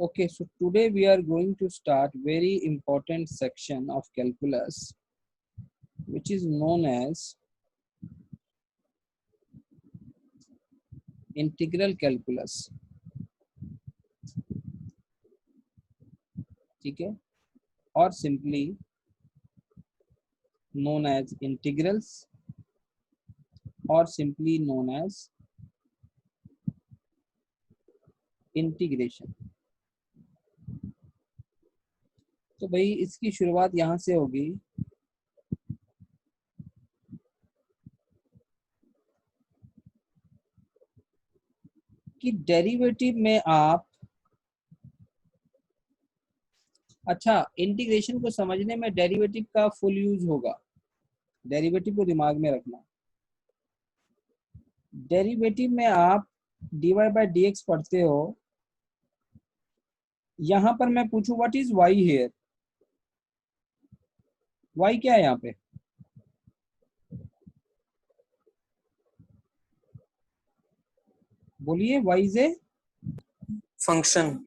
Okay, so today we are going to start very important section of calculus, which is known as integral calculus. ठीक है, और simply known as integrals, or simply known as integration. तो भाई इसकी शुरुआत यहाँ से होगी कि डेरिवेटिव में आप, अच्छा इंटीग्रेशन को समझने में डेरिवेटिव का फुल यूज होगा, डेरिवेटिव को दिमाग में रखना। डेरिवेटिव में आप dy बाई डी एक्स पढ़ते हो, यहां पर मैं पूछूं what is y here, y क्या है यहाँ पे? बोलिए, y is a function.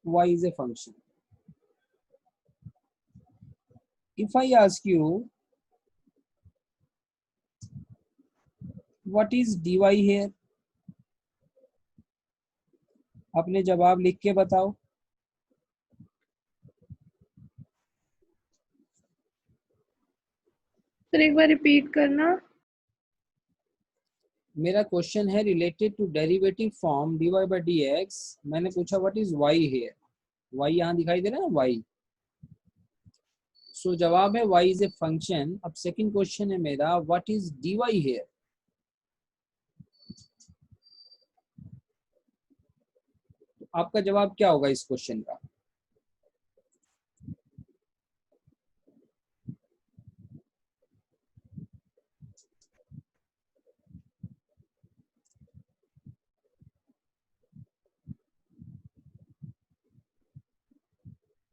y is a function. If I ask you what is dy here, अपने जवाब लिख के बताओ। सर एक बार रिपीट करना। मेरा क्वेश्चन है related to derivative form dy by d x. मैंने पूछा what is y here, y यहाँ दिखाई दे रहा है y। सो जवाब है y इज ए फंक्शन। अब सेकंड क्वेश्चन है मेरा व्हाट इज dy हियर। आपका जवाब क्या होगा इस क्वेश्चन का?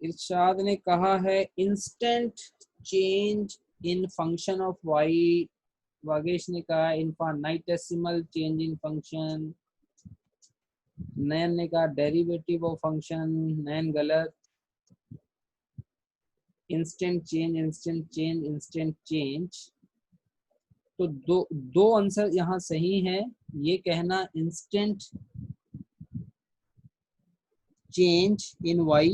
इरशाद ने कहा है instant change in function of y। Vagesh ने कहा इनफाइनाइटेसिमल चेंज इन फंक्शन। नैन ने कहा डेरिवेटिव ऑफ फंक्शन। नैन गलत। Instant change, instant change, instant change. तो दो आंसर यहाँ सही है। ये कहना instant change in y,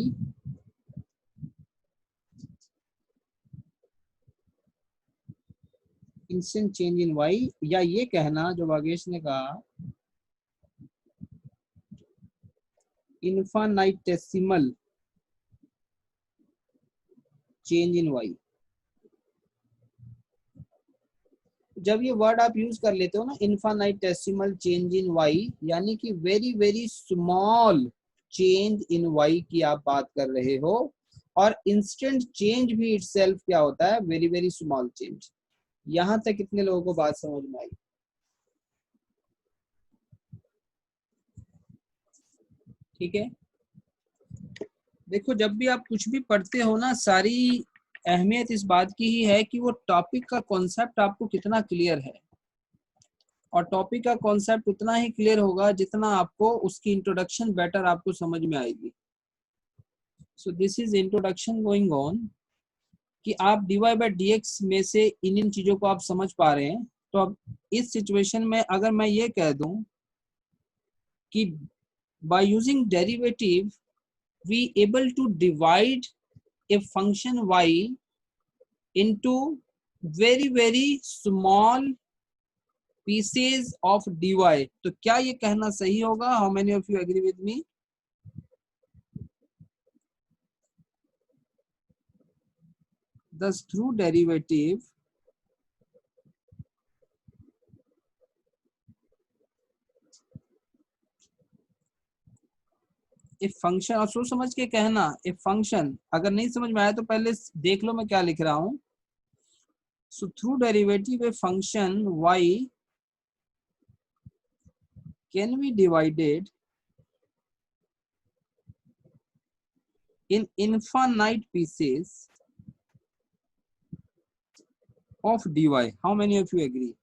instant change in y, या ये कहना जो वागेश ने कहा इनफाइनाइटेसिमल चेंज इन y। जब ये वर्ड आप यूज कर लेते हो ना, इनफाइनाइटेसिमल चेंज इन y, यानी कि very very small change in y की आप बात कर रहे हो। और इंस्टेंट चेंज भी इटसेल्फ क्या होता है? Very very small change. यहां तक कितने लोगों को बात समझ में आई? ठीक है, देखो जब भी आप कुछ भी पढ़ते हो ना, सारी अहमियत इस बात की ही है कि वो टॉपिक का कॉन्सेप्ट आपको कितना क्लियर है। और टॉपिक का कॉन्सेप्ट उतना ही क्लियर होगा जितना आपको उसकी इंट्रोडक्शन बेटर आपको समझ में आएगी। So this is introduction going on कि आप dy बाई डी एक्स में से इन चीजों को आप समझ पा रहे हैं। तो अब इस सिचुएशन में अगर मैं ये कह दूं कि by using derivative we able to divide a function y into very very small pieces of dy, तो क्या ये कहना सही होगा? How many of you agree with me? Thus through derivative एक फंक्शन, और सोच समझ के कहना एक फंक्शन। अगर नहीं समझ में आया तो पहले देख लो मैं क्या लिख रहा हूं। So through derivative a function y can be divided in infinite pieces of dy. How many of you agree?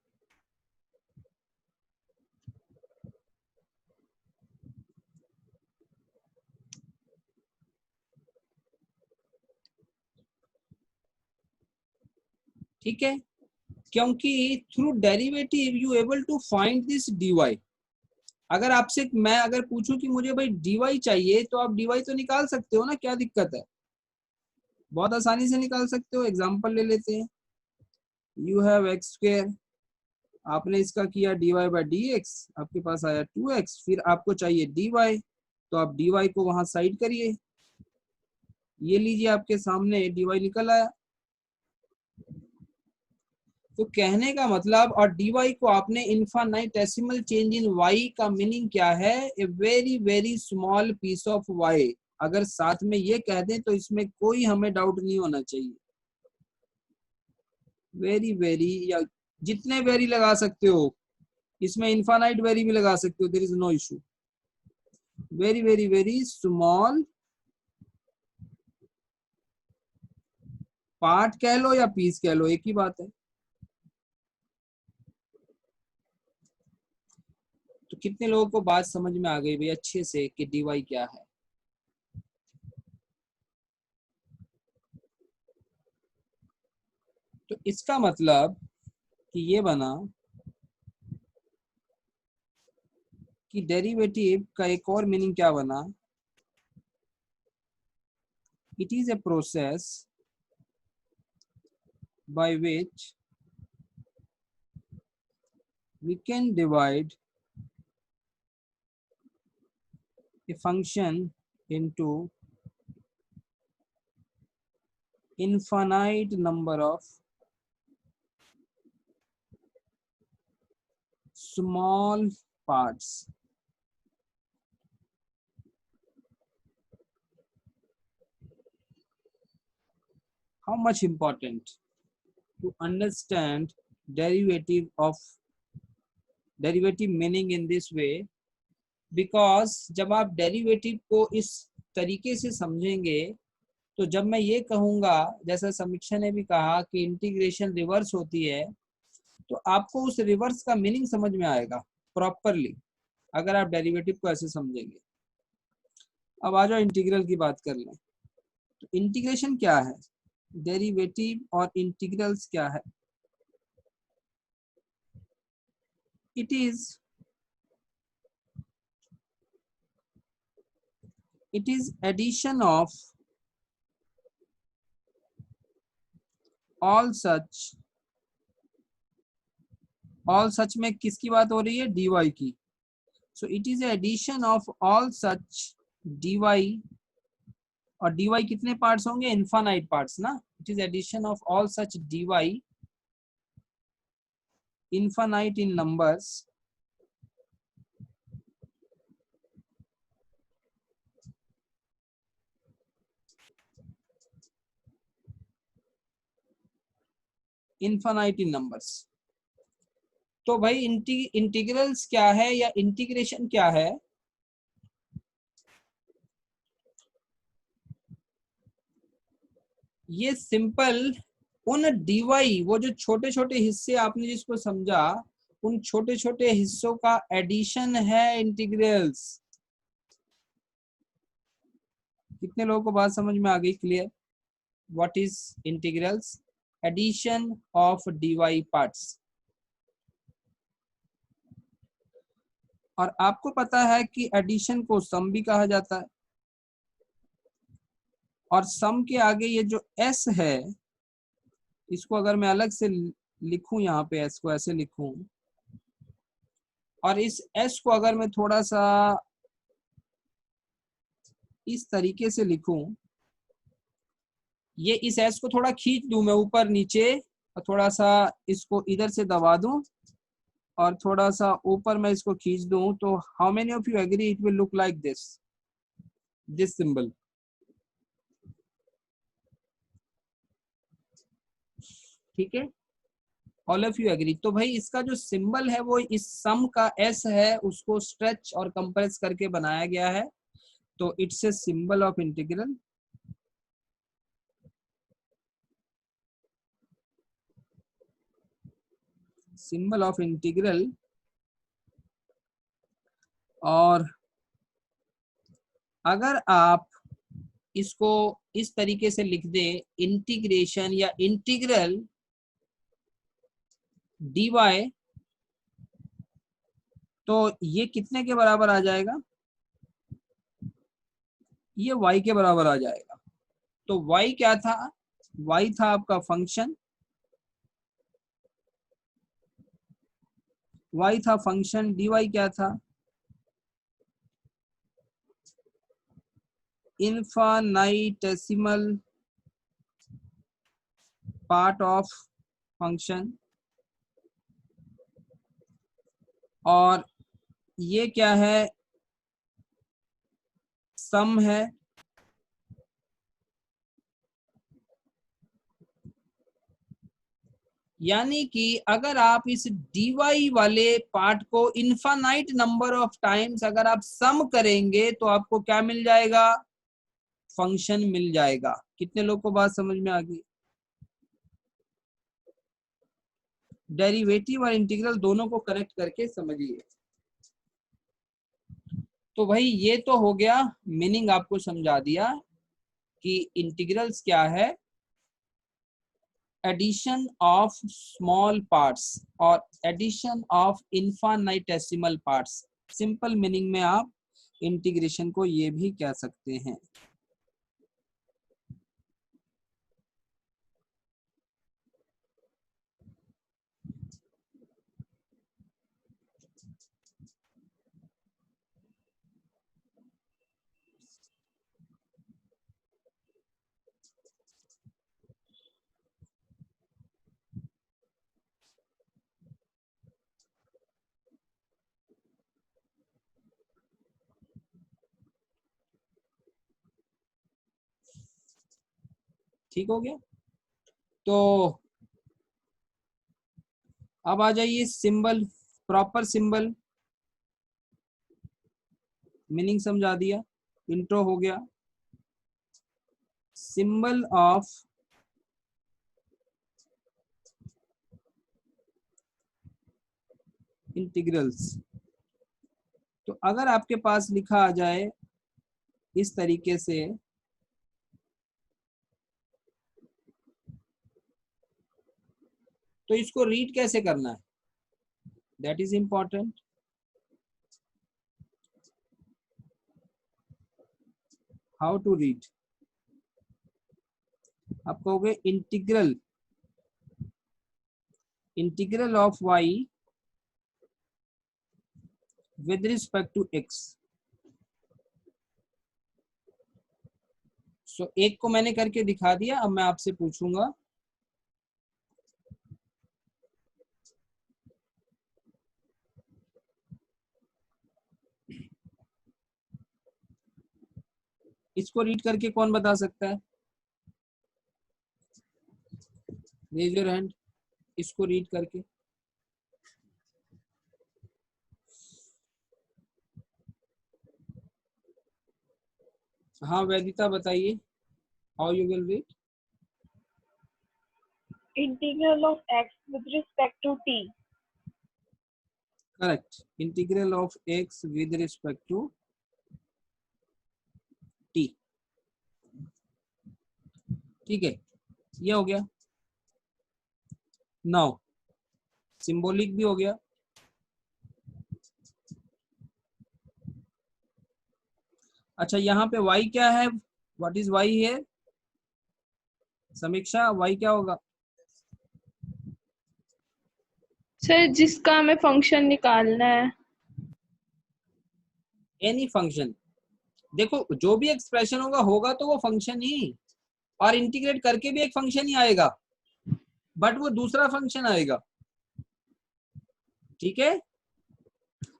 ठीक है, क्योंकि through derivative you able to find this dy। अगर आपसे मैं अगर पूछूं कि मुझे भाई dy चाहिए, तो आप dy तो निकाल सकते हो ना, क्या दिक्कत है, बहुत आसानी से निकाल सकते हो। एग्जांपल ले लेते हैं, यू हैव एक्स स्क्वायर, आपने इसका किया dy बाई डी एक्स, आपके पास आया 2x, फिर आपको चाहिए dy, तो आप dy को वहां साइड करिए, ये लीजिए आपके सामने dy निकल आया। तो कहने का मतलब, और dy को आपने इनफाइनेटेसिमल चेंज इन y का मीनिंग क्या है, a very very small piece of y। अगर साथ में ये कह दें तो इसमें कोई हमें डाउट नहीं होना चाहिए। वेरी वेरी, या जितने वेरी लगा सकते हो, इसमें इनफाइनाइट वेरी भी लगा सकते हो, there is no issue. Very very very small part कह लो या पीस कह लो, एक ही बात है। तो कितने लोगों को बात समझ में आ गई भाई अच्छे से कि dy क्या है? तो इसका मतलब कि ये बना कि डेरिवेटिव का एक और मीनिंग क्या बना, it is a process by which we can divide a function into infinite number of small parts. How much important to understand derivative meaning in this way, because जब आप डेरिवेटिव को इस तरीके से समझेंगे, तो जब मैं ये कहूंगा, जैसा समीक्षा ने भी कहा कि इंटीग्रेशन रिवर्स होती है, तो आपको उस रिवर्स का मीनिंग समझ में आएगा प्रॉपरली, अगर आप डेरिवेटिव को ऐसे समझेंगे। अब आ जाओ इंटीग्रल की बात कर लें। तो इंटीग्रेशन क्या है, डेरिवेटिव और इंटीग्रल्स क्या है? It is addition of all such में किसकी बात हो रही है, dy की। So it is addition of all such dy, और dy कितने पार्ट्स होंगे, इनफाइनाइट पार्ट्स ना। It is addition of all such dy infinite in numbers infinite in numbers। तो भाई इंटीग्रल्स क्या है या इंटीग्रेशन क्या है? ये सिंपल उन dy, वो जो छोटे छोटे हिस्से आपने जिसको समझा, उन छोटे छोटे हिस्सों का एडिशन है इंटीग्रल्स। कितने लोगों को बात समझ में आ गई, clear? What is integrals? Addition of dy parts. और आपको पता है कि एडिशन को सम भी कहा जाता है, और सम के आगे ये जो s है, इसको अगर मैं अलग से लिखूं, यहाँ पे s को ऐसे लिखूं, और इस s को अगर मैं थोड़ा सा इस तरीके से लिखूं, ये इस s को थोड़ा खींच दूं मैं ऊपर नीचे, और थोड़ा सा इसको इधर से दबा दूं, और थोड़ा सा ऊपर मैं इसको खींच दूं, तो how many of you agree it will look like this symbol? ठीक है, ऑल ऑफ यू एग्री। तो भाई इसका जो सिंबल है वो इस सम का s है, उसको स्ट्रेच और कंप्रेस करके बनाया गया है, तो it's a symbol of integral. Symbol of integral. और अगर आप इसको इस तरीके से लिख दे, इंटीग्रेशन या इंटीग्रल dy, तो ये कितने के बराबर आ जाएगा? ये y के बराबर आ जाएगा। तो y क्या था? y था आपका फंक्शन, y था फंक्शन, dy क्या था? इनफाइनेटेसिमल पार्ट ऑफ फंक्शन, और ये क्या है? सम है। यानी कि अगर आप इस dy वाले पार्ट को इनफाइनाइट नंबर ऑफ टाइम्स अगर आप सम करेंगे तो आपको क्या मिल जाएगा? फंक्शन मिल जाएगा। कितने लोग को बात समझ में आ गई? डेरिवेटिव और इंटीग्रल दोनों को कनेक्ट करके समझिए। तो भाई ये तो हो गया, मीनिंग आपको समझा दिया कि इंटीग्रल्स क्या है, एडिशन ऑफ स्मॉल पार्ट्स और addition of infinitesimal parts. Simple meaning में आप इंटीग्रेशन को ये भी कह सकते हैं। ठीक हो गया? तो अब आ जाइए सिंबल, प्रॉपर सिंबल, मीनिंग समझा दिया, इंट्रो हो गया। सिंबल ऑफ इंटीग्रल्स, तो अगर आपके पास लिखा आ जाए इस तरीके से, तो इसको रीड कैसे करना है, that is important. How to read? आप कहोगे integral, integral of y with respect to x। So एक को मैंने करके दिखा दिया, अब मैं आपसे पूछूंगा इसको रीड करके कौन बता सकता है? रेज योर हैंड, इसको रीड करके। हाँ वेदिता बताइए, how you will read? integral of x with respect to t. Correct, integral of x with respect to t। ठीक है, ये हो गया। नाउ सिंबॉलिक भी हो गया। अच्छा यहाँ पे y क्या है? व्हाट इज y है? समीक्षा, y क्या होगा? सर जिसका हमें फंक्शन निकालना है। Any function. देखो जो भी एक्सप्रेशन होगा होगा तो वो फंक्शन ही, और इंटीग्रेट करके भी एक फंक्शन ही आएगा, बट वो दूसरा फंक्शन आएगा। ठीक है?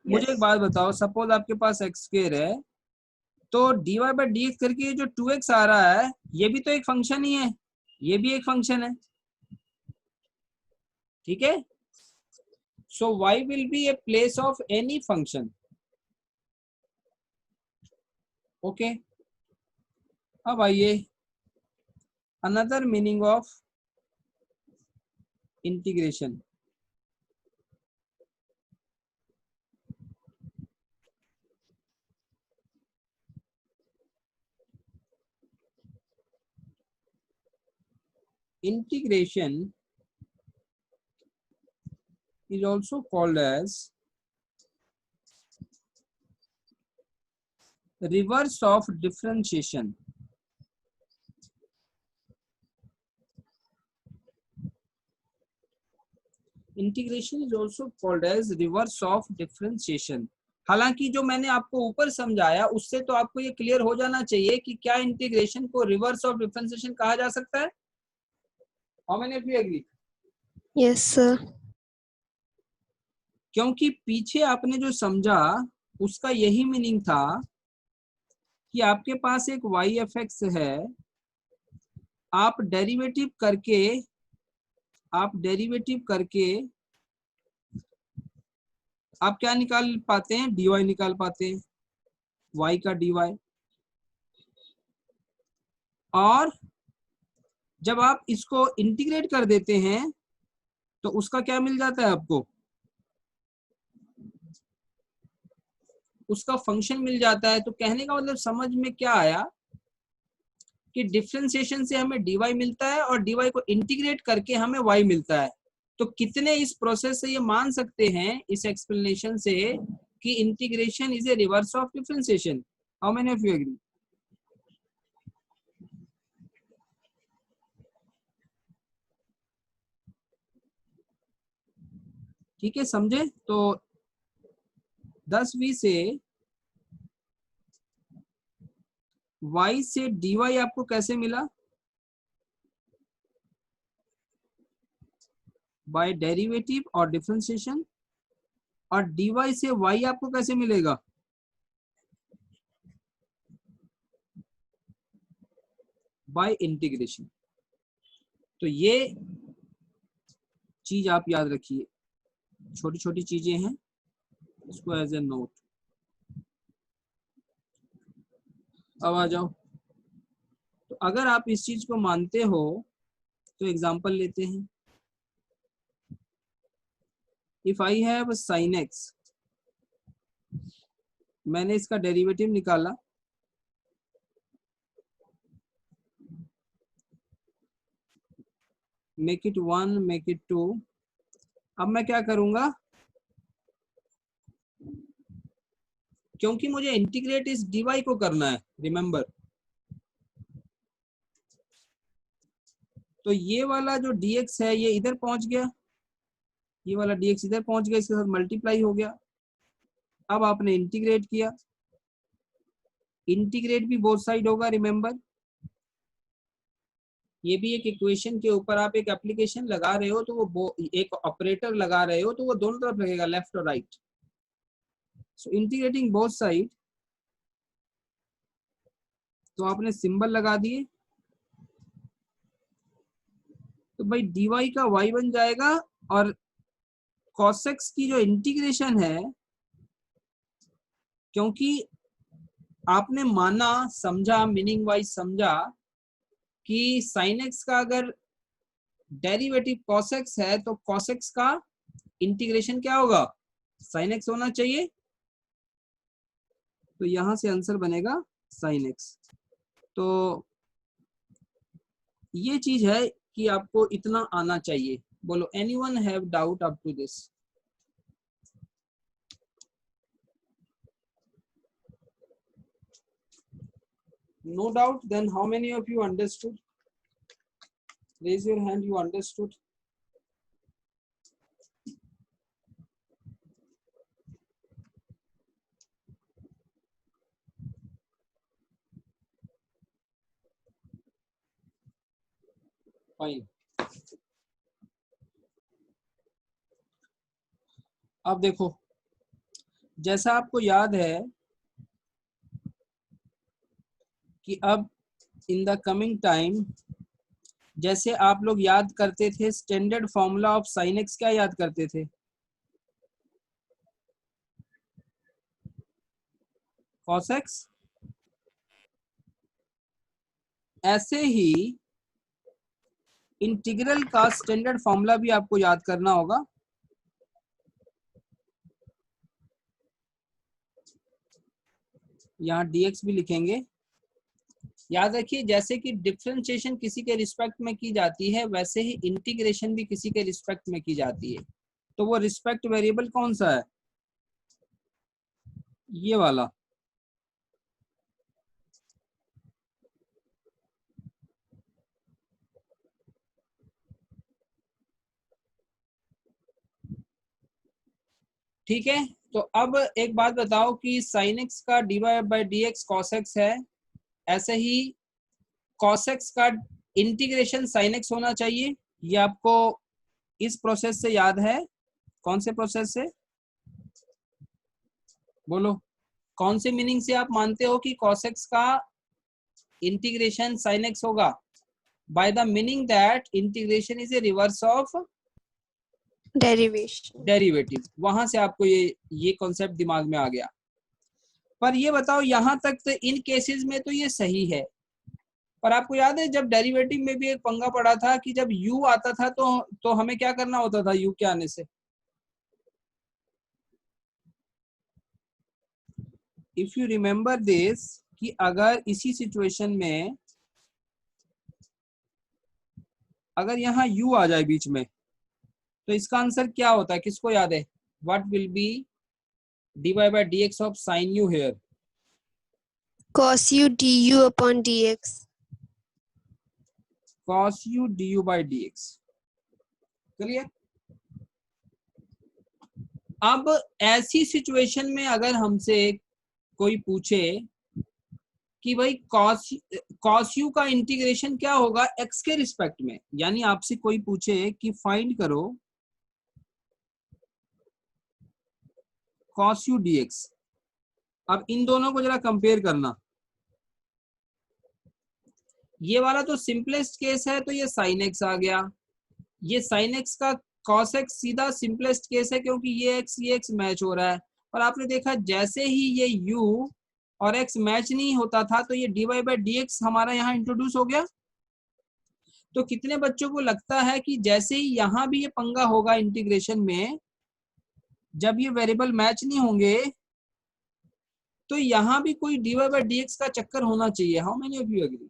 मुझे एक यस बात बताओ, सपोज आपके पास एक्स स्क्वायर है, तो dy बाई डी एक्स करके ये जो 2x आ रहा है ये भी तो एक फंक्शन ही है, ये भी एक फंक्शन है। ठीक है? So y will be a place of any function. Okay, अब आइए another meaning of integration. Integration is also called as reverse of differentiation. Integration is also called as reverse of differentiation. हालांकि जो मैंने आपको ऊपर समझाया उससे तो आपको ये क्लियर हो जाना चाहिए कि क्या इंटीग्रेशन को रिवर्स ऑफ डिफरेंशिएशन कहा जा सकता है। How many of you agree? Yes sir. क्योंकि पीछे आपने जो समझा उसका यही मीनिंग था कि आपके पास एक वाई एफ एक्स है, आप डेरिवेटिव करके आप क्या निकाल पाते हैं, dy निकाल पाते हैं, y का dy। और जब आप इसको इंटीग्रेट कर देते हैं तो उसका क्या मिल जाता है आपको, उसका फंक्शन मिल जाता है। तो कहने का मतलब समझ में क्या आया कि डिफरेंशिएशन से हमें dy मिलता है और dy को इंटीग्रेट करके हमें y मिलता है। तो कितने इस प्रोसेस से ये मान सकते हैं, इस एक्सप्लेनेशन से, कि integration is a reverse of differentiation? How many of you agree? ठीक है, समझे? तो 10वीं से y से dy आपको कैसे मिला? बाय डेरिवेटिव और डिफरेंशिएशन। और dy से y आपको कैसे मिलेगा? Bye integration. तो ये चीज आप याद रखिए, छोटी छोटी चीजें हैं, इसको एज ए नोट। अब आ जाओ, तो अगर आप इस चीज को मानते हो तो एग्जांपल लेते हैं। If I have sin x, मैंने इसका डेरिवेटिव निकाला, मेक इट 1, मेक इट 2। अब मैं क्या करूंगा, क्योंकि मुझे इंटीग्रेट इस dy को करना है, रिमेंबर। तो ये वाला जो dx है ये इधर पहुंच गया, ये वाला dx इधर पहुंच गया, इसके साथ मल्टीप्लाई हो गया। अब आपने इंटीग्रेट किया, इंटीग्रेट भी बोथ साइड होगा, रिमेंबर। ये भी एक इक्वेशन के ऊपर आप एक एप्लीकेशन लगा रहे हो तो वो एक ऑपरेटर लगा रहे हो तो वो दोनों तरफ लगेगा, लेफ्ट और right. So integrating both side, तो आपने सिंबल लगा दिए, तो भाई dy का y बन जाएगा। और cos x की जो इंटीग्रेशन है, क्योंकि आपने माना, समझा, मीनिंग वाइज समझा कि sin x का अगर डेरिवेटिव cos x है तो cos x का इंटीग्रेशन क्या होगा, sin x होना चाहिए। तो यहां से आंसर बनेगा sin x। तो ये चीज है कि आपको इतना आना चाहिए। बोलो, anyone have doubt up to this? No doubt? Then how many of you understood? Raise your hand, you understood. Fine. अब देखो, जैसा आपको याद है कि अब इन द कमिंग टाइम, जैसे आप लोग याद करते थे standard formula of sin x, क्या याद करते थे? cos x। ऐसे ही इंटीग्रल का स्टैंडर्ड फॉर्मूला भी आपको याद करना होगा। यहाँ dx भी लिखेंगे। याद रखिए, जैसे कि डिफरेंशिएशन किसी के रिस्पेक्ट में की जाती है, वैसे ही इंटीग्रेशन भी किसी के रिस्पेक्ट में की जाती है। तो वो रिस्पेक्ट वेरिएबल कौन सा है, ये वाला। ठीक है, तो अब एक बात बताओ कि साइन एक्स का dy by d x cos x है, ऐसे ही कॉस एक्स का इंटीग्रेशन साइन एक्स होना चाहिए। ये आपको इस प्रोसेस से याद है, कौन से प्रोसेस से, बोलो कौन से मीनिंग से आप मानते हो कि cos x का इंटीग्रेशन sin x होगा? By the meaning that integration is a reverse of Derivation. Derivative. वहां से आपको ये कॉन्सेप्ट दिमाग में आ गया। पर ये बताओ यहां तक तो इन केसेस में तो ये सही है, पर आपको याद है जब डेरिवेटिव में भी एक पंगा पड़ा था कि जब u आता था तो हमें क्या करना होता था u के आने से? इफ यू रिमेम्बर दिस, कि अगर इसी सिचुएशन में अगर यहाँ u आ जाए बीच में, तो इसका आंसर क्या होता है, किसको याद है? What will be dy by d x of sine u here? Cos u du upon dx. cos u du by d x. Clear? अब ऐसी सिचुएशन में अगर हमसे कोई पूछे कि भाई cos u का इंटीग्रेशन क्या होगा x के रिस्पेक्ट में, यानी आपसे कोई पूछे कि फाइंड करो cos u dx, अब इन दोनों को जरा कंपेयर करना। ये वाला तो सिंपलेस्ट केस है, तो ये sin x आ गया। ये sin x का cos x सीधा सिंपलेस्ट केस है, क्योंकि ये x मैच हो रहा है। और आपने देखा जैसे ही ये u और x मैच नहीं होता था, तो ये dy बाई डी एक्स हमारा यहाँ इंट्रोड्यूस हो गया। तो कितने बच्चों को लगता है कि जैसे ही यहाँ भी ये पंगा होगा इंटीग्रेशन में, जब ये वेरिएबल मैच नहीं होंगे, तो यहाँ भी कोई dy बाई डी एक्स का चक्कर होना चाहिए? How many of you agree?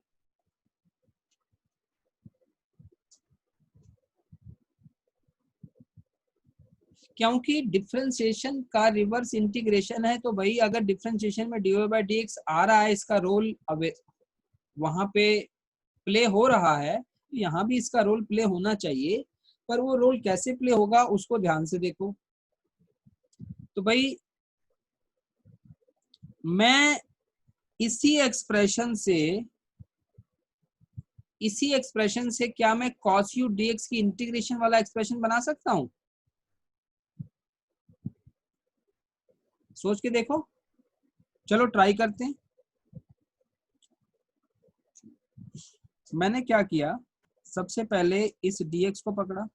क्योंकि डिफरेंशिएशन का रिवर्स इंटीग्रेशन है, तो भाई अगर डिफरेंशिएशन में dy बाई डी एक्स आ रहा है, इसका रोल अब वहां पे प्ले हो रहा है, तो यहाँ भी इसका रोल प्ले होना चाहिए। पर वो रोल कैसे प्ले होगा उसको ध्यान से देखो। तो भाई मैं इसी एक्सप्रेशन से क्या मैं cos u dx की इंटीग्रेशन वाला एक्सप्रेशन बना सकता हूं? सोच के देखो, चलो ट्राई करते हैं। मैंने क्या किया, सबसे पहले इस dx को पकड़ा,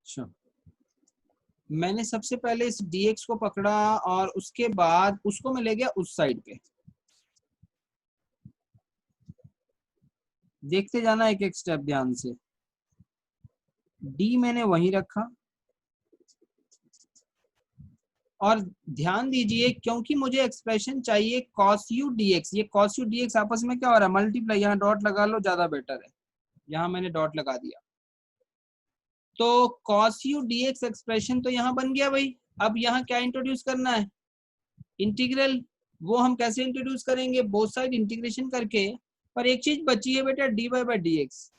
अच्छा मैंने सबसे पहले इस dx को पकड़ा और उसके बाद उसको मैं ले गया उस साइड पे। देखते जाना एक एक स्टेप ध्यान से। d मैंने वहीं रखा, और ध्यान दीजिए क्योंकि मुझे एक्सप्रेशन चाहिए cos u dx, ये cos u dx आपस में क्या हो रहा है, मल्टीप्लाई। यहाँ डॉट लगा लो, ज्यादा बेटर है। यहाँ मैंने डॉट लगा दिया, तो cos u dx एक्सप्रेशन तो यहाँ बन गया भाई। अब यहाँ क्या इंट्रोड्यूस करना है, इंटीग्रल। वो हम कैसे इंट्रोड्यूस करेंगे, बोथ साइड इंटीग्रेशन करके। पर एक चीज बची है बेटा, dy बाई डी एक्स।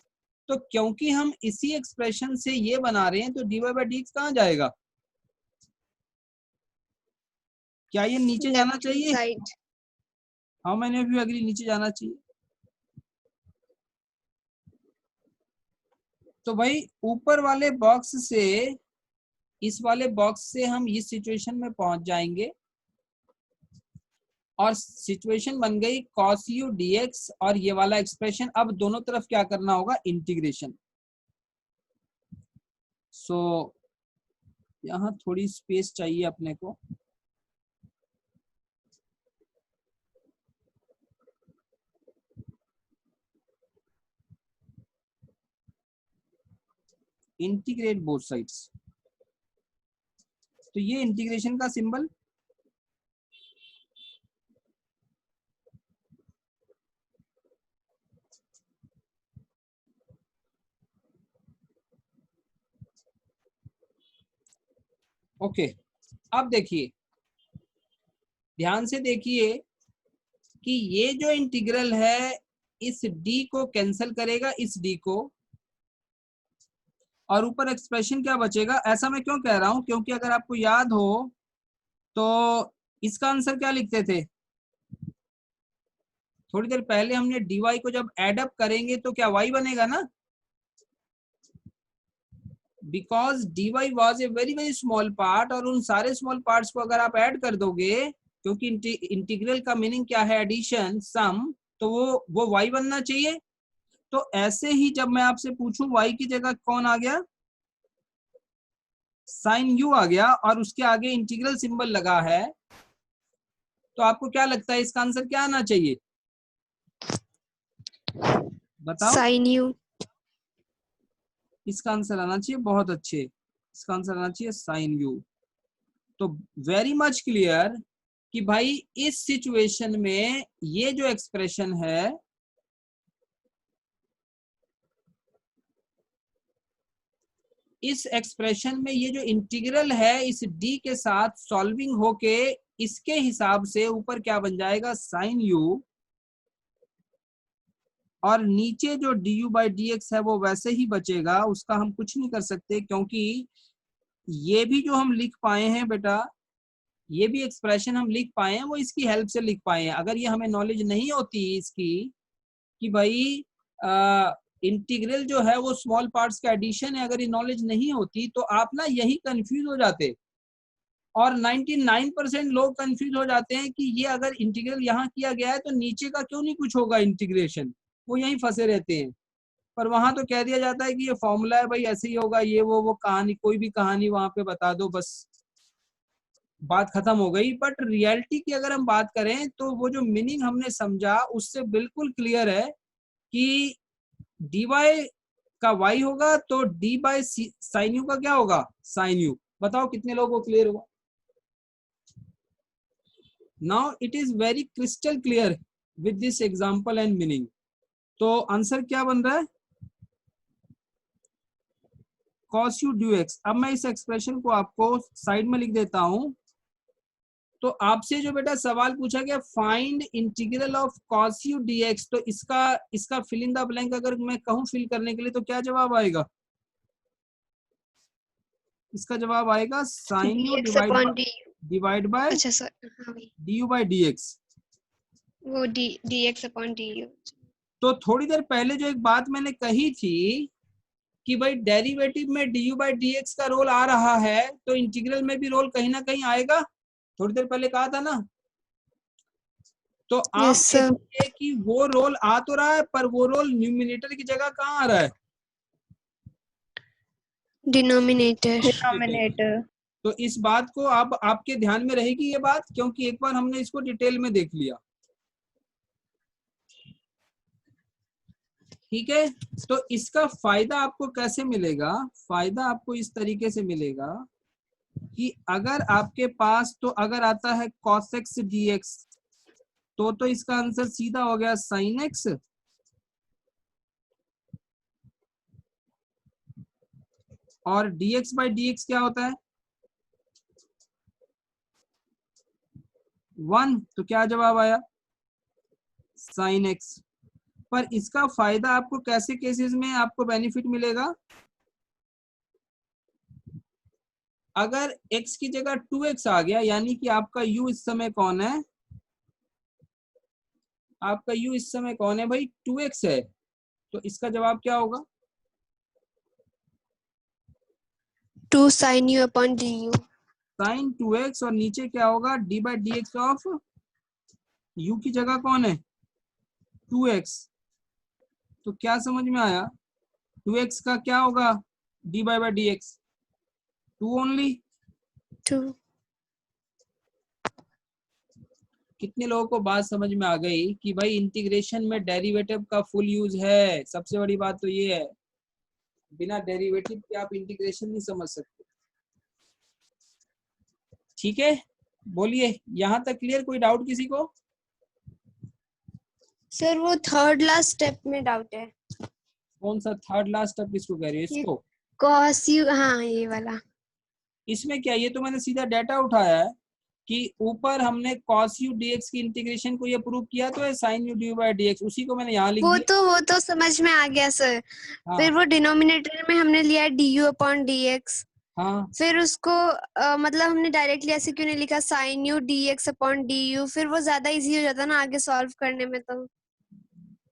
तो क्योंकि हम इसी एक्सप्रेशन से ये बना रहे हैं, तो dy बाई डी एक्स कहाँ जाएगा? क्या ये नीचे जाना चाहिए? Side. हाँ मैंने भी अग्री, नीचे जाना चाहिए। तो भाई ऊपर वाले बॉक्स से इस वाले बॉक्स से हम इस सिचुएशन में पहुंच जाएंगे, और सिचुएशन बन गई cos u dx और ये वाला एक्सप्रेशन। अब दोनों तरफ क्या करना होगा, इंटीग्रेशन। सो यहाँ थोड़ी स्पेस चाहिए अपने को। इंटीग्रेट बोथ साइड्स, तो ये इंटीग्रेशन का सिंबल। ओके, अब देखिए, ध्यान से देखिए कि ये जो इंटीग्रल है इस d को कैंसिल करेगा, इस d को, और ऊपर एक्सप्रेशन क्या बचेगा। ऐसा मैं क्यों कह रहा हूं, क्योंकि अगर आपको याद हो तो इसका आंसर क्या लिखते थे, थोड़ी देर पहले हमने dy को जब एड अप करेंगे तो क्या y बनेगा ना, because dy was a very very small part, और उन सारे स्मॉल पार्ट्स को अगर आप ऐड कर दोगे, क्योंकि इंटीग्रल का मीनिंग क्या है, एडिशन, सम, तो वो y बनना चाहिए। तो ऐसे ही जब मैं आपसे पूछूं y की जगह कौन आ गया, साइन u आ गया, और उसके आगे इंटीग्रल सिंबल लगा है, तो आपको क्या लगता है इसका आंसर क्या आना चाहिए, बताओ। Sin U. इसका आंसर आना चाहिए, बहुत अच्छे, इसका आंसर आना चाहिए साइन u। तो वेरी मच क्लियर कि भाई इस सिचुएशन में ये जो एक्सप्रेशन है, इस एक्सप्रेशन में ये जो इंटीग्रल है इस d के साथ सॉल्विंग होके इसके हिसाब से ऊपर क्या बन जाएगा, साइन u, और नीचे जो du बाई dx है वो वैसे ही बचेगा, उसका हम कुछ नहीं कर सकते, क्योंकि ये भी जो हम लिख पाए हैं बेटा, ये भी एक्सप्रेशन हम लिख पाए हैं वो इसकी हेल्प से लिख पाए हैं। अगर ये हमें नॉलेज नहीं होती इसकी कि भाई इंटीग्रल जो है वो स्मॉल पार्ट्स का एडिशन है, अगर ये नॉलेज नहीं होती तो आप ना यही कंफ्यूज हो जाते, और 99% लोग कंफ्यूज हो जाते हैं कि ये अगर इंटीग्रल यहाँ किया गया है तो नीचे का क्यों नहीं कुछ होगा इंटीग्रेशन, वो यहीं फंसे रहते हैं। पर वहां तो कह दिया जाता है कि ये फॉर्मूला है भाई, ऐसे ही होगा, ये वो कहानी, कोई भी कहानी वहां पे बता दो, बस बात खत्म हो गई। बट रियलिटी की अगर हम बात करें तो वो जो मीनिंग हमने समझा उससे बिल्कुल क्लियर है कि dy का y होगा तो d बाय साइन यू का क्या होगा, साइन यू। बताओ कितने लोगों को क्लियर हुआ। Now it is very crystal clear with this example and meaning. तो आंसर क्या बन रहा है, cos u dx। अब मैं इस एक्सप्रेशन को आपको साइड में लिख देता हूं। तो आपसे जो बेटा सवाल पूछा गया, find integral of cos u dx, तो इसका फिल इन द ब्लैंक अगर मैं कहूं फिल करने के लिए तो क्या जवाब आएगा, इसका जवाब आएगा sine u dx upon du. Divide by अच्छा सर, हाँ भाई, du बाई dx। वो dx upon du. तो थोड़ी देर पहले जो एक बात मैंने कही थी कि भाई डेरिवेटिव में du बाई dx का रोल आ रहा है, तो इंटीग्रल में भी रोल कहीं ना कहीं आएगा, थोड़ी देर पहले कहा था ना। तो आप Yes sir. देखिए कि वो रोल आ तो रहा है, पर वो रोल न्यूमिनेटर की जगह कहाँ आ रहा है, Denominator. डिनोमिनेटर। तो इस बात को आप आपके ध्यान में रहेगी ये बात, क्योंकि एक बार हमने इसको डिटेल में देख लिया। ठीक है, तो इसका फायदा आपको कैसे मिलेगा, फायदा आपको इस तरीके से मिलेगा कि अगर आपके पास तो अगर आता है cos x dx, तो इसका आंसर सीधा हो गया sin x, और dx बाई dx क्या होता है 1, तो क्या जवाब आया sin x। पर इसका फायदा आपको कैसे केसेस में आपको बेनिफिट मिलेगा, अगर x की जगह 2x आ गया, यानी कि आपका u इस समय कौन है, आपका u इस समय कौन है भाई 2x है, तो इसका जवाब क्या होगा, 2 sin u upon du. Sine 2x, और नीचे क्या होगा d by d x of u की जगह कौन है 2x। तो क्या समझ में आया, 2x का क्या होगा d by d x 2 only. 2. कितने लोगों को बात समझ में आ गई कि भाई इंटीग्रेशन में डेरिवेटिव का फुल यूज है, सबसे बड़ी बात तो ये है। बिना डेरिवेटिव के आप इंटीग्रेशन नहीं समझ सकते। ठीक है, बोलिए यहाँ तक क्लियर? कोई डाउट किसी को? सर वो थर्ड लास्ट स्टेप में डाउट है। कौन सा थर्ड लास्ट स्टेप किसको कह रहे हो? इसको? कॉस यू, हाँ ये वाला। इसमें क्या, ये तो मैंने सीधा डाटा उठाया है कि ऊपर हमने cos u dx की इंटीग्रेशन को ये प्रूव किया, तो है sin u du by dx, उसी को मैंने यहाँ लिख वो दिया। तो समझ में आ गया सर। हाँ फिर वो डिनोमिनेटर में हमने लिया du अपॉन dx। हाँ, फिर उसको मतलब हमने डायरेक्टली ऐसे क्यों नहीं लिखा sin u dx upon du? फिर वो ज्यादा इजी हो जाता ना आगे सॉल्व करने में। तो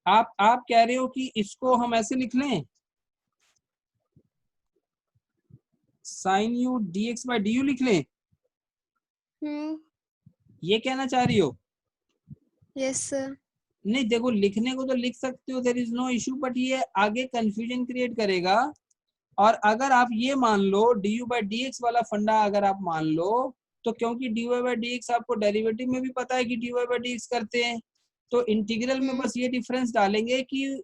आप कह रहे हो कि इसको हम ऐसे लिख लें, sin u dx by du लिख लें, ये कहना चाह रही हो? Yes sir. नहीं देखो, लिखने को तो लिख सकते हो, there is no issue, but ये आगे कंफ्यूजन क्रिएट करेगा। और अगर आप ये मान लो du by dx वाला फंडा अगर आप मान लो, तो क्योंकि dy by dx आपको डेरिवेटिव में भी पता है कि dy by dx करते हैं, तो इंटीग्रल में बस ये डिफरेंस डालेंगे कि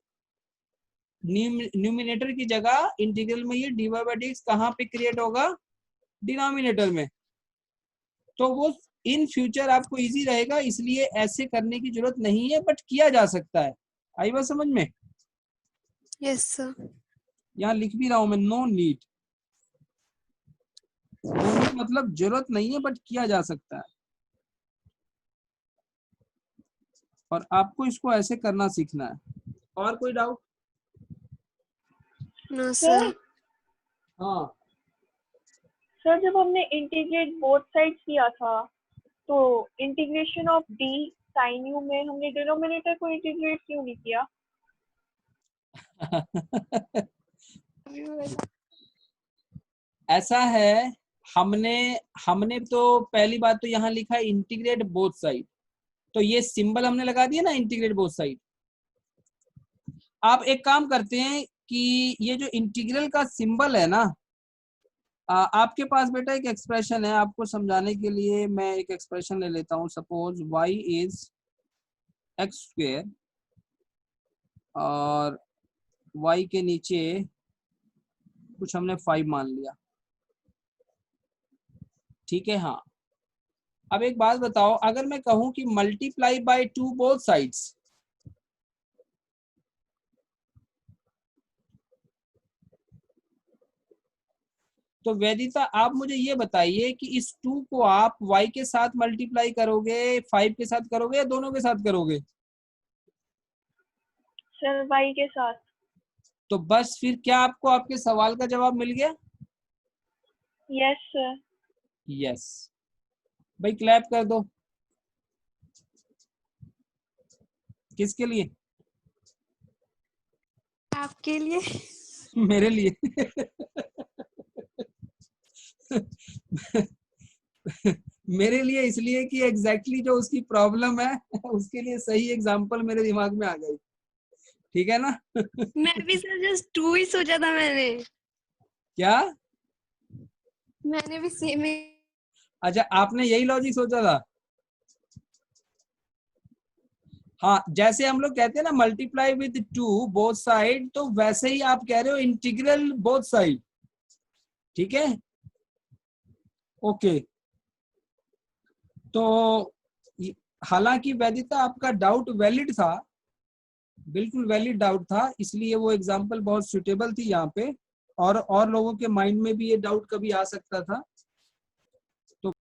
न्यूमिनेटर की जगह इंटीग्रल में ये dy by dx कहाँ पे क्रिएट होगा? डिनोमिनेटर में। तो वो इन फ्यूचर आपको इजी रहेगा, इसलिए ऐसे करने की जरूरत नहीं है, बट किया जा सकता है। आई बात समझ में? Yes sir. यहाँ लिख भी रहा हूं मैं, नो नीड, मतलब जरूरत नहीं है, बट किया जा सकता है। और आपको इसको ऐसे करना सीखना है। और कोई डाउट? No sir. हाँ सर जब हमने इंटीग्रेट बोथ साइड्स किया था, तो integration of d sin u में हमने डिनोमिनेटर को इंटीग्रेट क्यों नहीं किया? ऐसा है, हमने तो पहली बात तो यहाँ लिखा है इंटीग्रेट बोथ साइड, तो ये सिंबल हमने लगा दिया ना, इंटीग्रेट बोथ साइड। आप एक काम करते हैं कि ये जो इंटीग्रल का सिंबल है ना, आपके पास बेटा एक एक्सप्रेशन है, आपको समझाने के लिए मैं एक एक्सप्रेशन ले लेता हूँ। Suppose y is x square और y के नीचे कुछ हमने 5 मान लिया, ठीक है। हाँ, अब एक बात बताओ, अगर मैं कहूं कि मल्टीप्लाई बाय 2 बोथ साइड्स, तो वैदिता आप मुझे ये बताइए कि इस 2 को आप y के साथ मल्टीप्लाई करोगे, 5 के साथ करोगे, या दोनों के साथ करोगे? सर y के साथ। तो बस फिर क्या आपको आपके सवाल का जवाब मिल गया? Yes sir. यस भाई, क्लैप कर दो। किसके लिए? आपके लिए। मेरे लिए। मेरे लिए इसलिए कि एग्जैक्टली जो उसकी प्रॉब्लम है उसके लिए सही एग्जांपल मेरे दिमाग में आ गई, ठीक है ना? मैं भी सर जस्ट 2 ही सोचा था मैंने। क्या? मैंने भी सेम ही। अच्छा, आपने यही लॉजिक सोचा था? हाँ, जैसे हम लोग कहते हैं ना मल्टीप्लाई विद 2 बोथ साइड, तो वैसे ही आप कह रहे हो इंटीग्रल बोथ साइड, ठीक है। ओके, तो हालांकि वैदिता आपका डाउट वैलिड था, बिल्कुल वैलिड डाउट था, इसलिए वो एग्जांपल बहुत सुटेबल थी यहाँ पे, और लोगों के माइंड में भी ये डाउट कभी आ सकता था।